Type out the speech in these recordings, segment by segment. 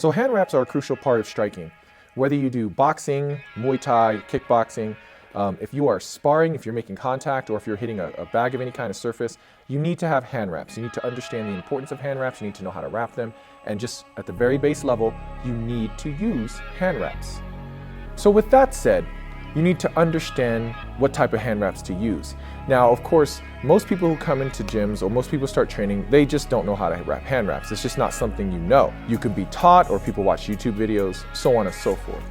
So hand wraps are a crucial part of striking. Whether you do boxing, Muay Thai, kickboxing, if you are sparring, if you're making contact, or if you're hitting a bag of any kind of surface, you need to have hand wraps. You need to understand the importance of hand wraps. You need to know how to wrap them. And just at the very base level, you need to use hand wraps. So with that said, you need to understand what type of hand wraps to use. Now, of course, most people who come into gyms or most people start training, they just don't know how to wrap hand wraps. It's just not something you know. You could be taught, or people watch YouTube videos, so on and so forth.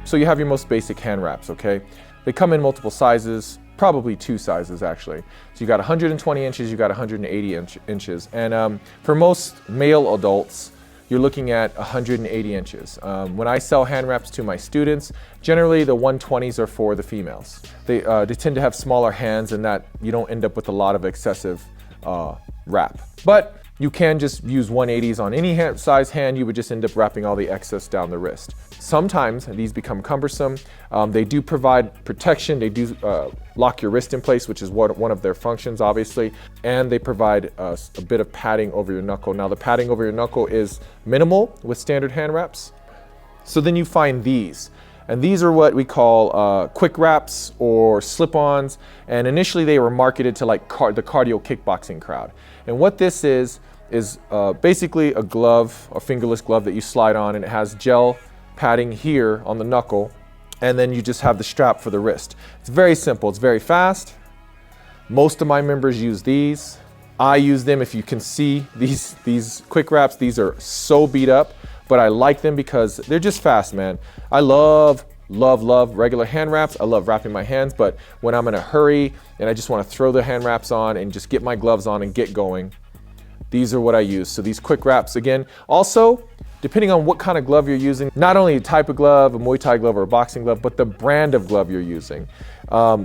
So you have your most basic hand wraps, okay? They come in multiple sizes, probably two sizes actually. So you got 120 inches, you got 180 inches. And for most male adults, you're looking at 180 inches. When I sell hand wraps to my students, generally the 120s are for the females. They tend to have smaller hands, and that you don't end up with a lot of excessive wrap. But you can just use 180s on any size hand. You would just end up wrapping all the excess down the wrist. Sometimes these become cumbersome. They do provide protection. They do lock your wrist in place, which is one of their functions, obviously. And they provide a bit of padding over your knuckle. Now, the padding over your knuckle is minimal with standard hand wraps. So then you find these. And these are what we call quick wraps or slip-ons. And initially they were marketed to like the cardio kickboxing crowd. And what this is basically a glove, a fingerless glove that you slide on, and it has gel padding here on the knuckle, and then you just have the strap for the wrist. It's very simple, it's very fast. Most of my members use these. I use them. If you can see these quick wraps, these are so beat up, but I like them because they're just fast, man. I love regular hand wraps. I love wrapping my hands, but when I'm in a hurry and I just want to throw the hand wraps on and just get my gloves on and get going, these are what I use. So these quick wraps, again, also, depending on what kind of glove you're using, not only the type of glove, a Muay Thai glove or a boxing glove, but the brand of glove you're using.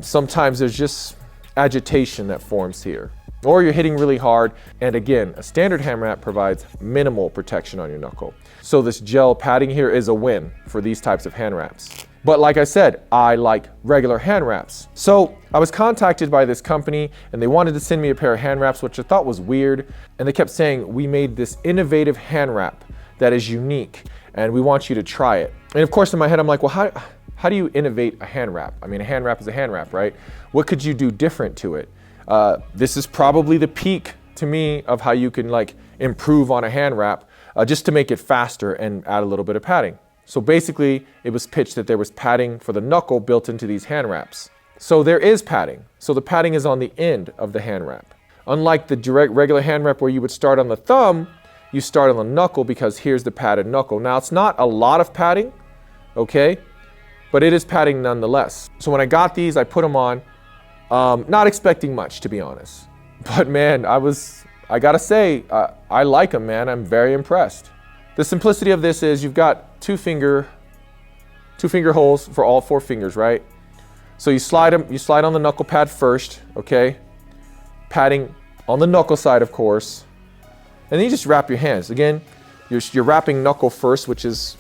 Sometimes there's just agitation that forms here, or you're hitting really hard. And again, a standard hand wrap provides minimal protection on your knuckle. So this gel padding here is a win for these types of hand wraps. But like I said, I like regular hand wraps. So I was contacted by this company and they wanted to send me a pair of hand wraps, which I thought was weird. And they kept saying, we made this innovative hand wrap that is unique and we want you to try it. And of course in my head, I'm like, well, how do you innovate a hand wrap? I mean, a hand wrap is a hand wrap, right? What could you do different to it? This is probably the peak to me of how you can like improve on a hand wrap just to make it faster and add a little bit of padding. So basically it was pitched that there was padding for the knuckle built into these hand wraps. So there is padding. So the padding is on the end of the hand wrap. Unlike the regular hand wrap where you would start on the thumb, you start on the knuckle because here's the padded knuckle. Now it's not a lot of padding, okay? But it is padding nonetheless. So when I got these, I put them on, not expecting much, to be honest. But man, I gotta say, I like them, man. I'm very impressed. The simplicity of this is you've got two finger holes for all four fingers, right? So you slide on the knuckle pad first, okay? Padding on the knuckle side, of course. And then you just wrap your hands. Again, you're wrapping knuckle first, which is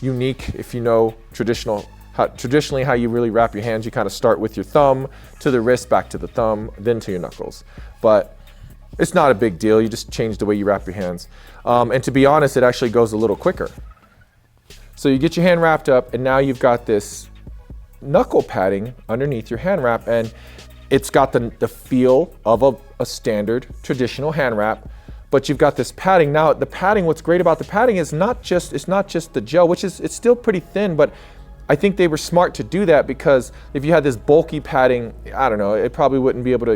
unique if you know traditionally how you really wrap your hands. You kind of start with your thumb to the wrist, back to the thumb, then to your knuckles. But it's not a big deal. You just change the way you wrap your hands. And to be honest, it actually goes a little quicker. So you get your hand wrapped up, and now you've got this knuckle padding underneath your hand wrap, and it's got the feel of a standard traditional hand wrap, but you've got this padding. Now the padding, what's great about the padding is it's not just the gel, which is, it's still pretty thin, but I think they were smart to do that because if you had this bulky padding, I don't know, it probably you wouldn't be able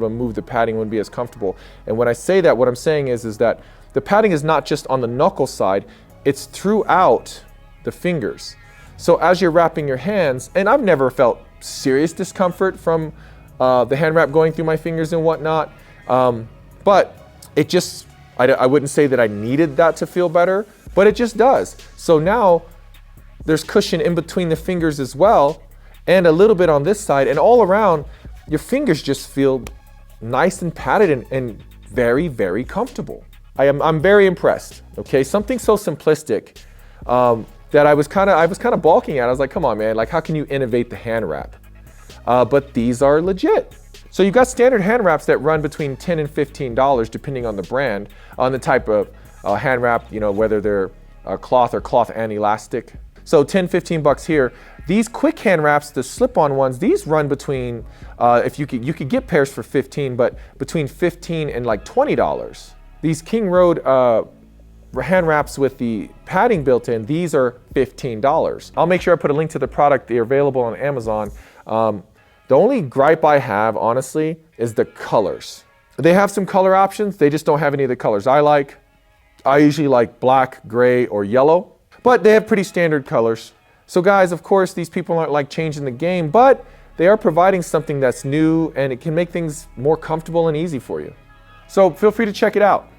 to move the padding, wouldn't be as comfortable. And when I say that, what I'm saying is that the padding is not just on the knuckle side, it's throughout the fingers. So as you're wrapping your hands, and I've never felt serious discomfort from the hand wrap going through my fingers and whatnot, but it just, I wouldn't say that I needed that to feel better, but it just does. So now there's cushion in between the fingers as well, and a little bit on this side, and all around, your fingers just feel nice and padded and very, very comfortable. I'm very impressed, okay? Something so simplistic that I was kind of balking at. I was like, come on, man, like how can you innovate the hand wrap? But these are legit. So you've got standard hand wraps that run between $10 and $15 depending on the brand, on the type of hand wrap, you know, whether they're cloth or cloth and elastic. So 10, 15 bucks here. These quick hand wraps, the slip-on ones, these run between, if you could get pairs for 15, but between 15 and like $20. These King Road hand wraps with the padding built in, these are $15. I'll make sure I put a link to the product. They're available on Amazon. The only gripe I have, honestly, is the colors. They have some color options. They just don't have any of the colors I like. I usually like black, gray, or yellow, but they have pretty standard colors. So guys, of course, these people aren't like changing the game, but they are providing something that's new and it can make things more comfortable and easy for you. So feel free to check it out.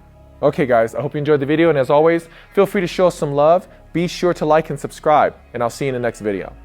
Okay guys, I hope you enjoyed the video, and as always, feel free to show us some love. Be sure to like and subscribe, and I'll see you in the next video.